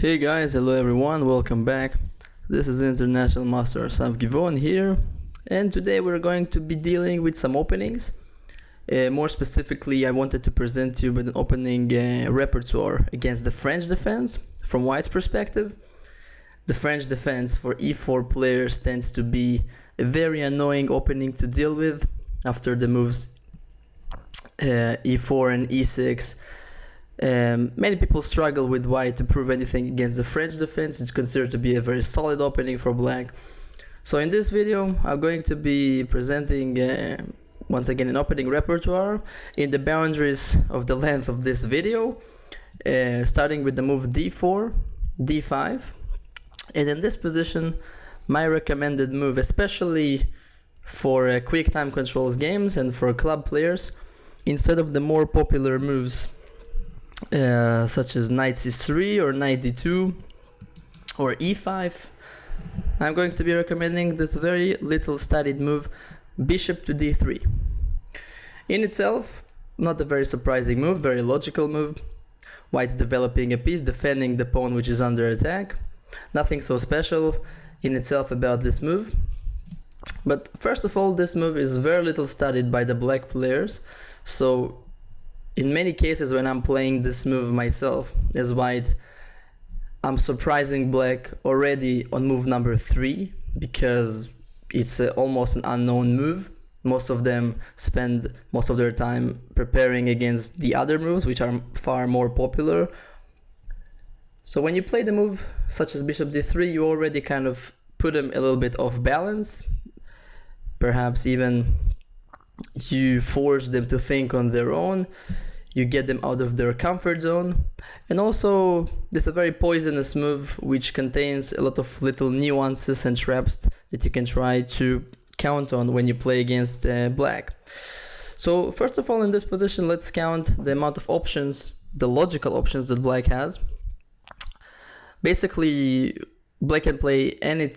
Hey guys, hello everyone, welcome back. This is International Master Asaf Givon here, and today we're going to be dealing with some openings. More specifically, I wanted to present you with an opening repertoire against the French defense from White's perspective. The French defense for e4 players tends to be a very annoying opening to deal with after the moves e4 and e6. Many people struggle with White to prove anything against the French defense. It's considered to be a very solid opening for Black. So in this video, I'm going to be presenting once again an opening repertoire in the boundaries of the length of this video, starting with the move d4, d5, and in this position, my recommended move, especially for quick time controls games and for club players, instead of the more popular moves such as knight c3 or knight d2 or e5, I'm going to be recommending this very little studied move, bishop to d3. In itself, not a very surprising move, very logical move. White's developing a piece, defending the pawn which is under attack. Nothing so special in itself about this move. But first of all, this move is very little studied by the Black players, so in many cases when I'm playing this move myself as White, I'm surprising Black already on move number 3 because it's almost an unknown move. Most of them spend most of their time preparing against the other moves which are far more popular. So when you play the move such as bishop d3, you already kind of put them a little bit off balance. Perhaps even you force them to think on their own. You get them out of their comfort zone. And also, this is a very poisonous move which contains a lot of little nuances and traps that you can try to count on when you play against Black. So first of all, in this position, let's count the amount of options, the logical options that Black has. Basically, Black can play any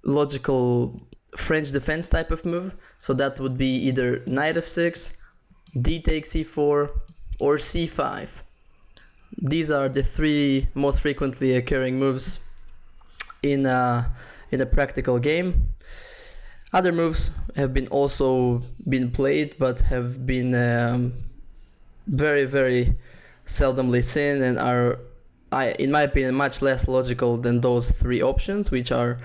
logical French defense type of move. So that would be either knight f6, d takes c4, or c5. These are the three most frequently occurring moves in a practical game. Other moves have also been played, but have been very, very seldomly seen and are, in my opinion, much less logical than those three options, which are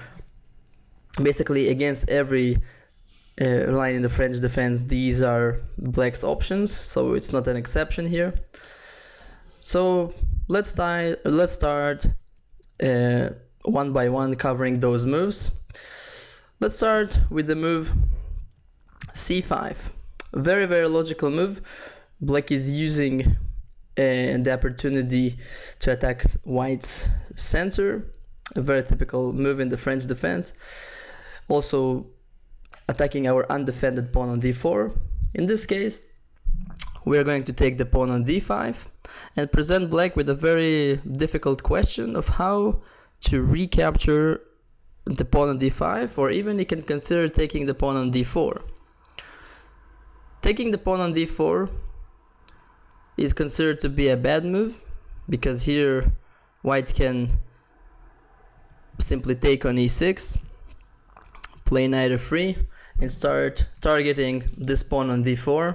basically against every line in the French defense. These are Black's options, so it's not an exception here. So let's start one by one covering those moves. Let's start with the move c5. Very, very logical move. Black is using the opportunity to attack White's center. A very typical move in the French defense. Also attacking our undefended pawn on d4. In this case, we are going to take the pawn on d5 and present Black with a very difficult question of how to recapture the pawn on d5, or even he can consider taking the pawn on d4. Taking the pawn on d4 is considered to be a bad move because here White can simply take on e6, play knight f3, and start targeting this pawn on d4.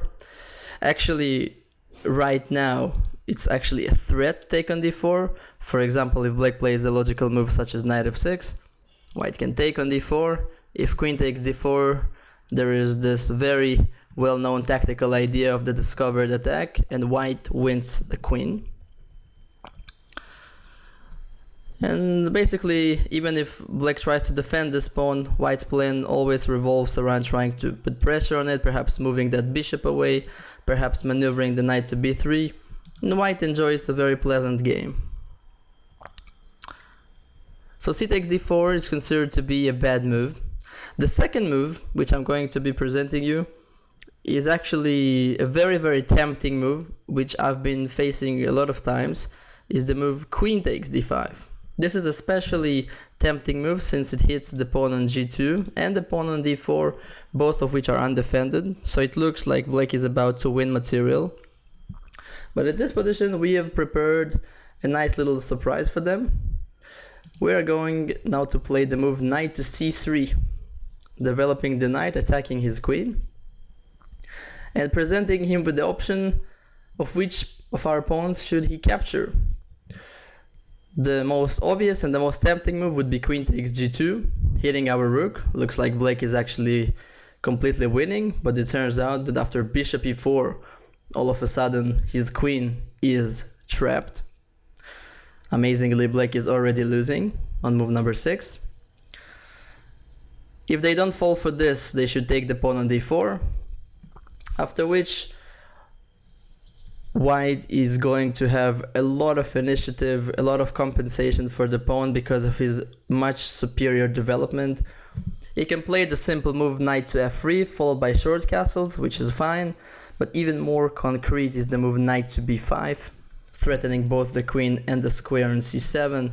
Actually, right now, it's actually a threat to take on d4. For example, if Black plays a logical move such as knight f6, White can take on d4. If queen takes d4, there is this very well-known tactical idea of the discovered attack, and White wins the queen. And basically, even if Black tries to defend this pawn, White's plan always revolves around trying to put pressure on it, perhaps moving that bishop away, perhaps maneuvering the knight to b3, and White enjoys a very pleasant game. So c takes d4 is considered to be a bad move. The second move, which I'm going to be presenting you, is actually a very, very tempting move, which I've been facing a lot of times, is the move queen takes d5. This is especially tempting move since it hits the pawn on g2 and the pawn on d4, both of which are undefended, so it looks like Black is about to win material. But at this position we have prepared a nice little surprise for them. we are going now to play the move knight to c3, developing the knight, attacking his queen, and presenting him with the option of which of our pawns should he capture. The most obvious and the most tempting move would be queen takes g2, hitting our rook. Looks like black is actually completely winning, but it turns out that after bishop e4, all of a sudden his queen is trapped. Amazingly, black is already losing on move number 6. If they don't fall for this, they should take the pawn on d4, after which white is going to have a lot of initiative, a lot of compensation for the pawn because of his much superior development. He can play the simple move knight to f3 followed by short castles, which is fine, but even more concrete is the move knight to b5, threatening both the queen and the square on c7,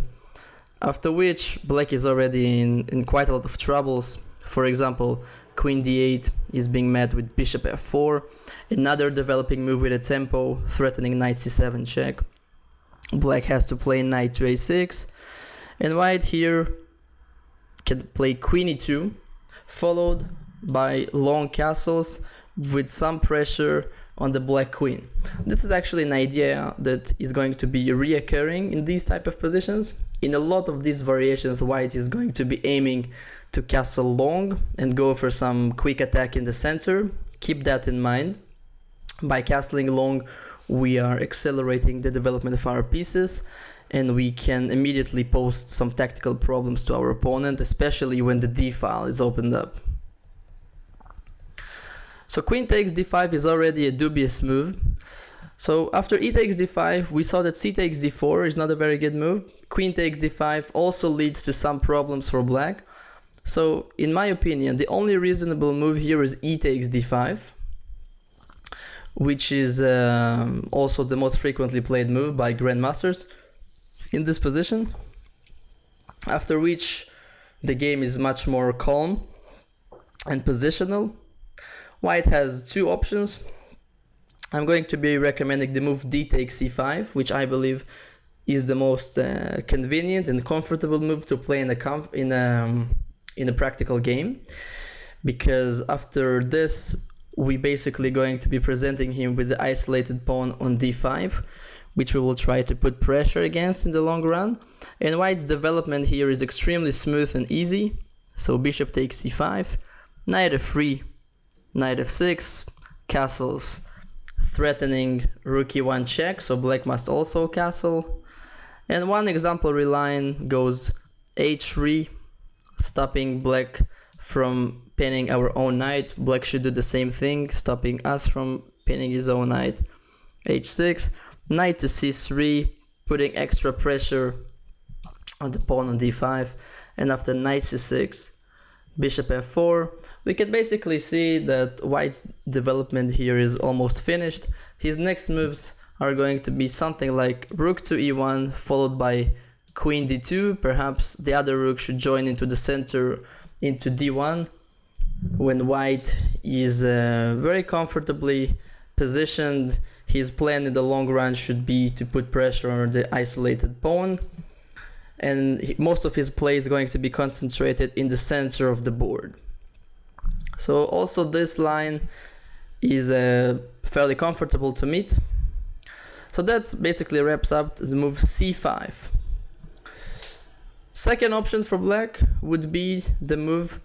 after which black is already in quite a lot of troubles. For example, queen d8 is being met with bishop f4, another developing move with a tempo, threatening knight c7 check. Black has to play knight to a6, and white here can play queen e2, followed by long castles with some pressure on the black queen. This is actually an idea that is going to be reoccurring in these type of positions. In a lot of these variations, white is going to be aiming to castle long and go for some quick attack in the center. Keep that in mind. By castling long, we are accelerating the development of our pieces, and we can immediately pose some tactical problems to our opponent, especially when the d file is opened up. So queen takes d5 is already a dubious move. So after e takes d5, we saw that c takes d4 is not a very good move. Queen takes d5 also leads to some problems for black. So in my opinion, the only reasonable move here is e takes d5, which is also the most frequently played move by grandmasters in this position, after which the game is much more calm and positional. White has two options. I'm going to be recommending the move d takes c5, which I believe is the most convenient and comfortable move to play in a practical game, because after this we basically going to be presenting him with the isolated pawn on d5, which we will try to put pressure against in the long run. And white's development here is extremely smooth and easy. So bishop takes c5, knight f3, knight f6, castles, threatening rook e1 check, so black must also castle. And one exemplary line goes h3, stopping black from pinning our own knight. Black should do the same thing, stopping us from pinning his own knight. h6, knight to c3, putting extra pressure on the pawn on d5, and after knight c6, bishop f4, we can basically see that white's development here is almost finished. His next moves are going to be something like rook to e1 followed by queen d2. Perhaps the other rook should join into the center into d1, when white is very comfortably positioned. His plan in the long run should be to put pressure on the isolated pawn, and most of his play is going to be concentrated in the center of the board. So also this line is fairly comfortable to meet. So that's basically wraps up the move c5. Second option for black would be the move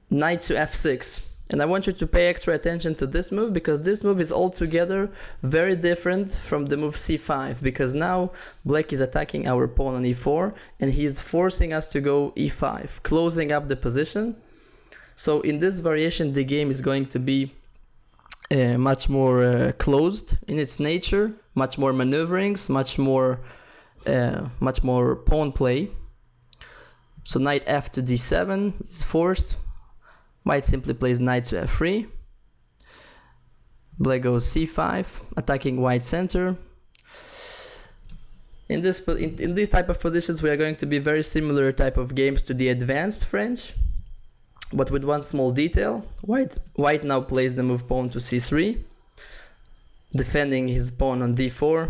knight to f6. And I want you to pay extra attention to this move, because this move is altogether very different from the move c5, because now black is attacking our pawn on e4 and he is forcing us to go e5, closing up the position. So in this variation, the game is going to be much more closed in its nature, much more maneuverings, much more pawn play. So knight f to d7 is forced. White simply plays knight to f3. Black goes c5, attacking white center. In these type of positions, we are going to be very similar type of games to the advanced French, but with one small detail. White now plays the move pawn to c3, defending his pawn on d4.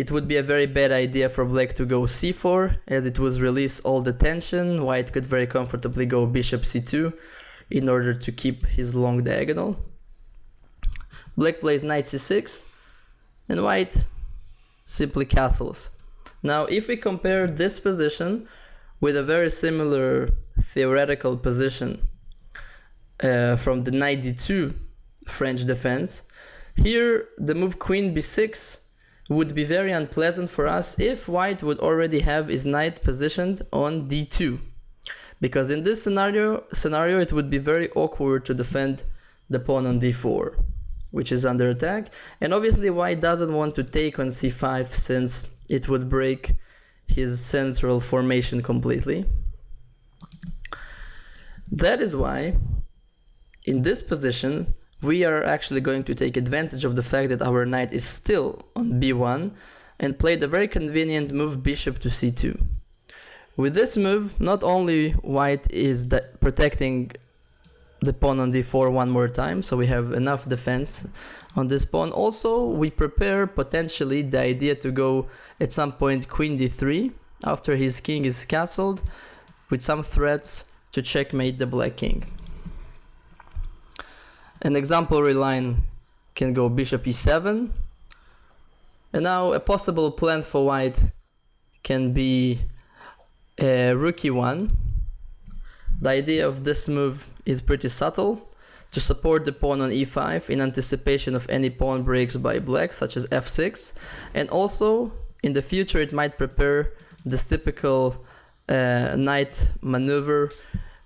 it would be a very bad idea for black to go c4, as it would release all the tension. White could very comfortably go bishop c2 in order to keep his long diagonal. Black plays knight c6, and white simply castles. Now, if we compare this position with a very similar theoretical position from the knight d2 French defense, here the move queen b6 would be very unpleasant for us if white would already have his knight positioned on d2, because in this scenario it would be very awkward to defend the pawn on d4, which is under attack, and obviously white doesn't want to take on c5 since it would break his central formation completely. That is why in this position we are actually going to take advantage of the fact that our knight is still on b1 and play the very convenient move bishop to c2. With this move, not only white is protecting the pawn on d4 one more time, so we have enough defense on this pawn, also we prepare potentially the idea to go at some point queen d3 after his king is castled, with some threats to checkmate the black king. An exemplary line can go bishop e7, and now a possible plan for white can be rook e1. The idea of this move is pretty subtle, to support the pawn on e5 in anticipation of any pawn breaks by black, such as f6, and also in the future it might prepare this typical knight maneuver,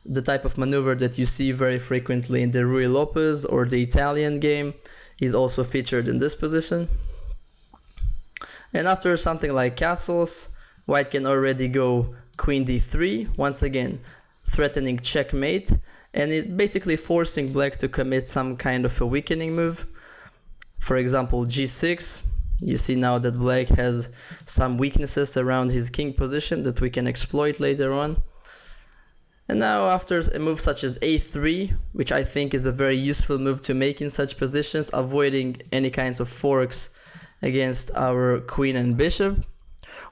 the type of maneuver that you see very frequently in the Ruy Lopez or the Italian game is also featured in this position. And after something like castles, white can already go queen d3, once again threatening checkmate, and it's basically forcing black to commit some kind of a weakening move. For example, g6. You see now that black has some weaknesses around his king position that we can exploit later on. And now after a move such as a3, which I think is a very useful move to make in such positions, avoiding any kinds of forks against our queen and bishop,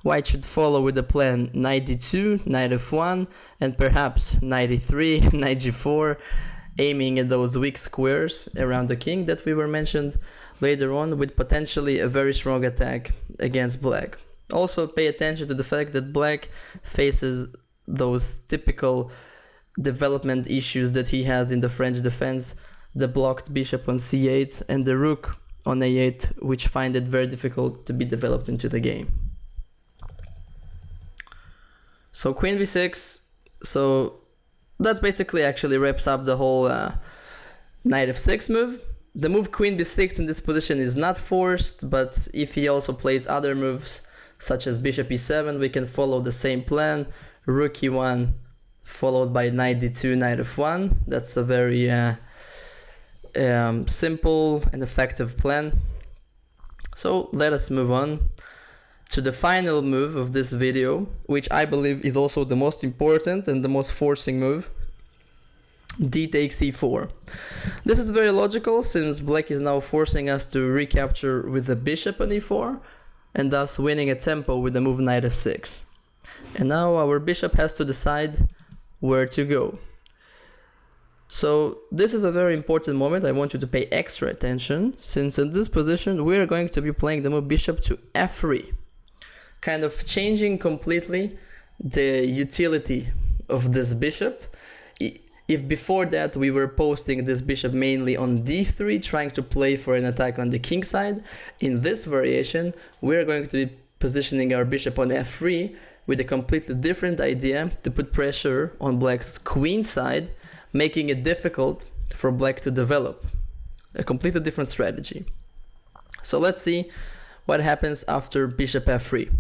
white should follow with the plan knight d2, knight f1, and perhaps knight e3, knight g4, aiming at those weak squares around the king that we were mentioned later on, with potentially a very strong attack against black. Also pay attention to the fact that black faces those typical development issues that he has in the French defense, the blocked bishop on c8 and the rook on a8, which find it very difficult to be developed into the game. So queen b6, so that basically actually wraps up the whole knight f6 move. The move queen b6 in this position is not forced, but if he also plays other moves such as bishop e7, we can follow the same plan, rook e1 followed by knight d2, knight f1. That's a very simple and effective plan. So let us move on to the final move of this video, which I believe is also the most important and the most forcing move. D takes e4. This is very logical since black is now forcing us to recapture with the bishop on e4 and thus winning a tempo with the move knight f6. And now our bishop has to decide where to go. So this is a very important moment. I want you to pay extra attention, since in this position we are going to be playing the move bishop to f3, kind of changing completely the utility of this bishop. If before that we were posting this bishop mainly on d3, trying to play for an attack on the king side, in this variation we are going to be positioning our bishop on f3 with a completely different idea to put pressure on black's queen side, making it difficult for black to develop. A completely different strategy. So let's see what happens after bishop f3.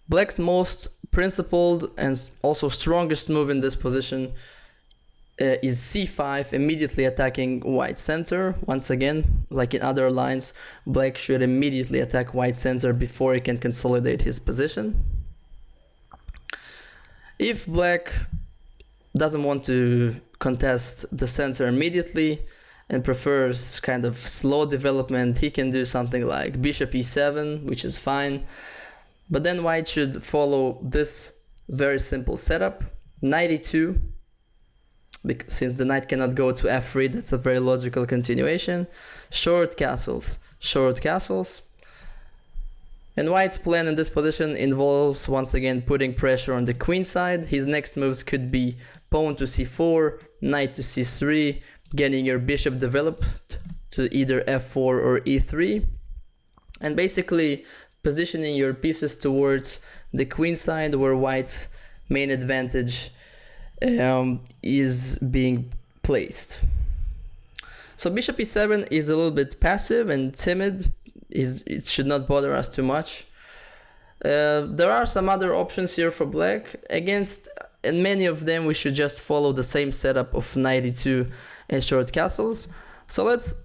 Black's most principled and also strongest move in this position is c5, immediately attacking white center. Once again, like in other lines, black should immediately attack white center before he can consolidate his position. If black doesn't want to contest the center immediately, and prefers kind of slow development, he can do something like bishop e7, which is fine. But then white should follow this very simple setup, knight e2, since the knight cannot go to f3, that's a very logical continuation. Short castles. And white's plan in this position involves once again putting pressure on the queen side. His next moves could be pawn to c4, knight to c3, getting your bishop developed to either f4 or e3, and basically positioning your pieces towards the queen side where white's main advantage is being placed. So bishop e7 is a little bit passive and timid. It should not bother us too much. There are some other options here for black. And many of them we should just follow the same setup of knight e2 and short castles. So let's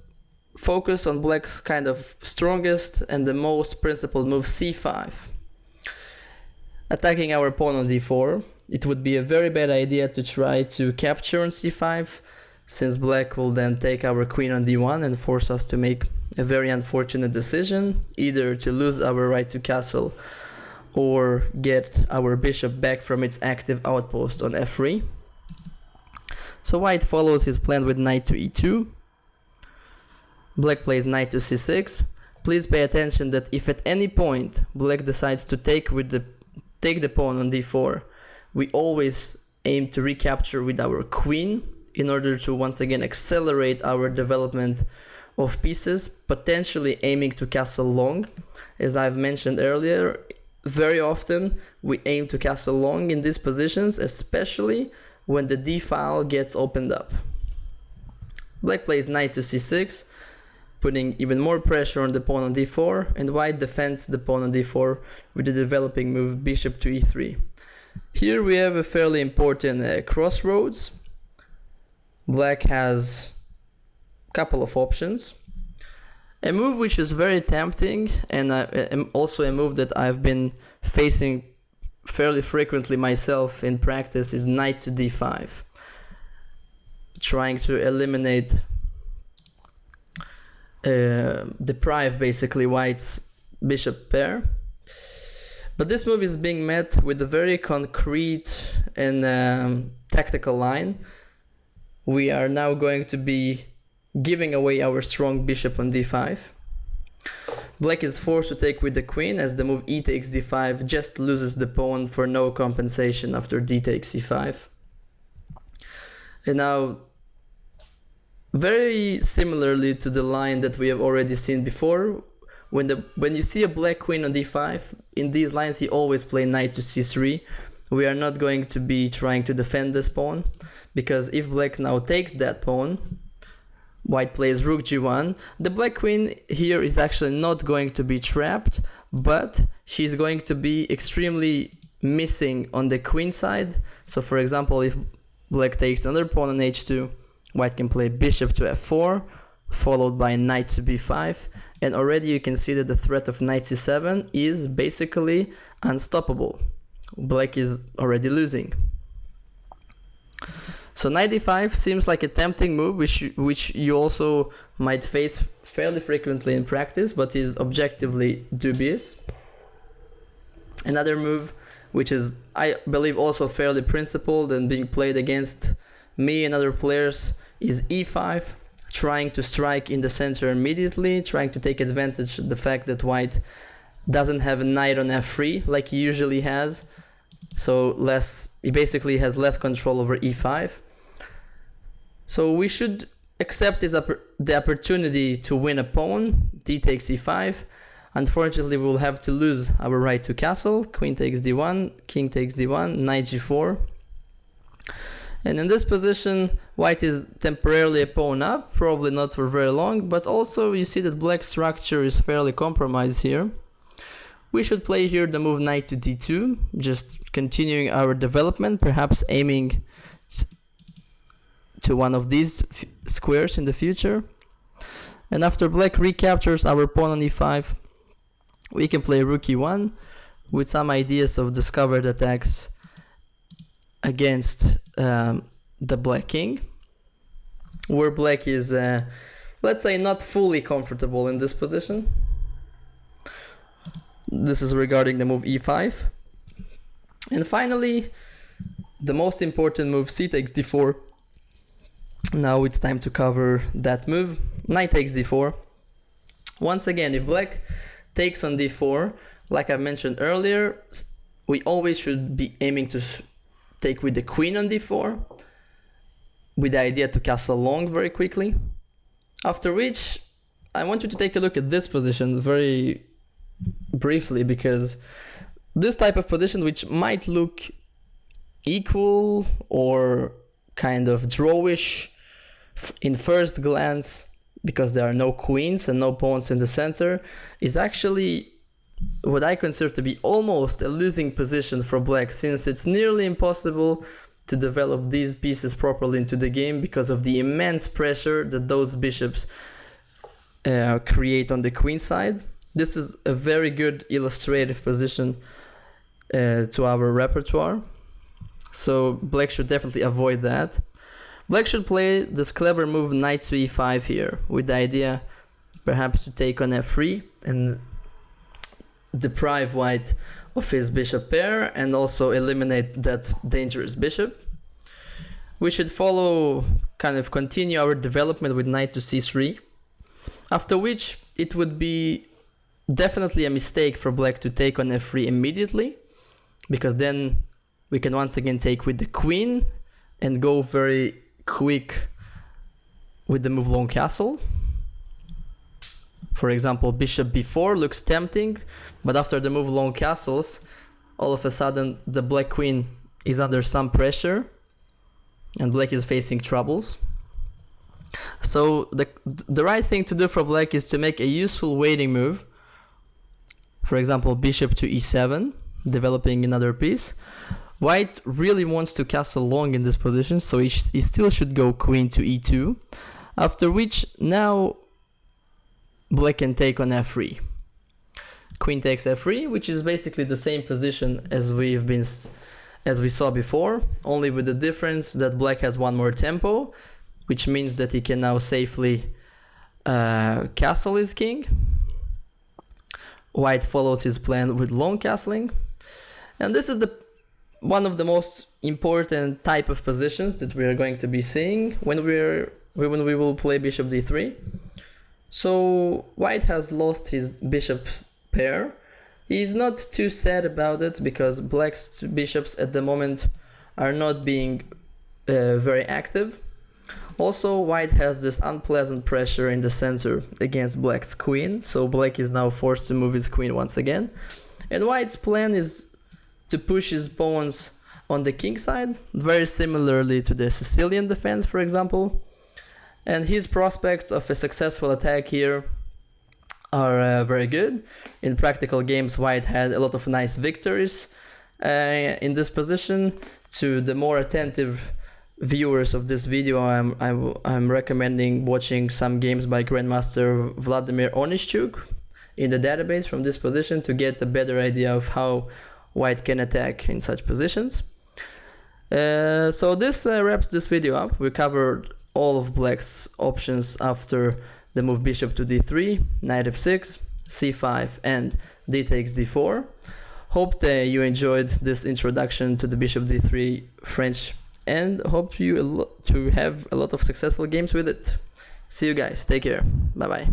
focus on black's kind of strongest and the most principled move, c5. Attacking our pawn on d4. It would be a very bad idea to try to capture on c5, since black will then take our queen on d1 and force us to make a very unfortunate decision, either to lose our right to castle or get our bishop back from its active outpost on f3. So white follows his plan with knight to e2. Black plays knight to c6. Please pay attention that if at any point black decides to take the pawn on d4, we always aim to recapture with our queen in order to once again accelerate our development of pieces, potentially aiming to castle long. As I've mentioned earlier, very often we aim to castle long in these positions, especially when the d file gets opened up. Black plays knight to c6, putting even more pressure on the pawn on d4, and white defends the pawn on d4 with the developing move bishop to e3. Here we have a fairly important crossroads. Black has a couple of options. A move which is very tempting, and also a move that I've been facing fairly frequently myself in practice, is knight to d5. Trying to eliminate, deprive basically white's bishop pair. But this move is being met with a very concrete and tactical line. We are now going to be giving away our strong bishop on d5. Black is forced to take with the queen, as the move e takes d5 just loses the pawn for no compensation after d takes e5. And now, very similarly to the line that we have already seen before, when you see a black queen on d5, in these lines you always play knight to c3. We are not going to be trying to defend this pawn, because if black now takes that pawn, white plays rook g1. The black queen here is actually not going to be trapped, but she's going to be extremely missing on the queen side. So for example, if black takes another pawn on h2, white can play bishop to f4, followed by knight to b5, and already you can see that the threat of knight c7 is basically unstoppable. Black is already losing. So knight d5 seems like a tempting move, which you also might face fairly frequently in practice, but is objectively dubious. Another move, which is, I believe, also fairly principled and being played against me and other players, is e5, trying to strike in the center immediately, trying to take advantage of the fact that white doesn't have a knight on f3 like he usually has. So he basically has less control over e5. So we should accept the opportunity to win a pawn. D takes e5. Unfortunately, we will have to lose our right to castle. Queen takes d1, king takes d1, knight g4. And in this position, white is temporarily a pawn up, probably not for very long, but also you see that black's structure is fairly compromised here. We should play here the move knight to d2, just continuing our development, perhaps aiming to one of these squares in the future. And after black recaptures our pawn on e5, we can play rook e1 with some ideas of discovered attacks against the black king. where black is, let's say, not fully comfortable in this position. This is regarding the move e5. And finally, the most important move, c takes d4. Now it's time to cover that move. Knight takes d4. Once again, if black takes on d4, like I mentioned earlier, we always should be aiming to take with the queen on d4, with the idea to castle long very quickly. After which, I want you to take a look at this position very briefly, because this type of position, which might look equal or kind of drawish in first glance, because there are no queens and no pawns in the center, is actually what I consider to be almost a losing position for black, since it's nearly impossible to develop these pieces properly into the game because of the immense pressure that those bishops create on the queen side. This is a very good illustrative position to our repertoire, so black should definitely avoid that. Black should play this clever move knight to e5 here, with the idea perhaps to take on f3 and deprive white of his bishop pair and also eliminate that dangerous bishop. We should continue our development with knight to c3, after which it would be definitely a mistake for black to take on f3 immediately, because then we can once again take with the queen and go very quick with the move long castle. For example, bishop b4 looks tempting, but after the move long castles, all of a sudden the black queen is under some pressure and black is facing troubles. So the right thing to do for black is to make a useful waiting move. For example, bishop to e7, developing another piece. White really wants to castle long in this position, so he still should go queen to e2, after which now black can take on f3. Queen takes f3, which is basically the same position as we saw before, only with the difference that black has one more tempo, which means that he can now safely castle his king. White follows his plan with long castling, and this is one of the most important type of positions that we are going to be seeing when we will play bishop d3. So white has lost his bishop pair. He's not too sad about it, because black's bishops at the moment are not being very active. Also, white has this unpleasant pressure in the center against black's queen, so black is now forced to move his queen once again. And white's plan is to push his pawns on the king side, very similarly to the Sicilian defense, for example. And his prospects of a successful attack here are very good. In practical games, white had a lot of nice victories in this position. To the more attentive viewers of this video, I'm recommending watching some games by Grandmaster Vladimir Onischuk in the database from this position to get a better idea of how white can attack in such positions. So this wraps this video up. We covered all of black's options after the move bishop to d3, knight f6, c5, and d takes d4. Hope that you enjoyed this introduction to the bishop d3 French, and hope you to have a lot of successful games with it. See you guys. Take care. Bye bye.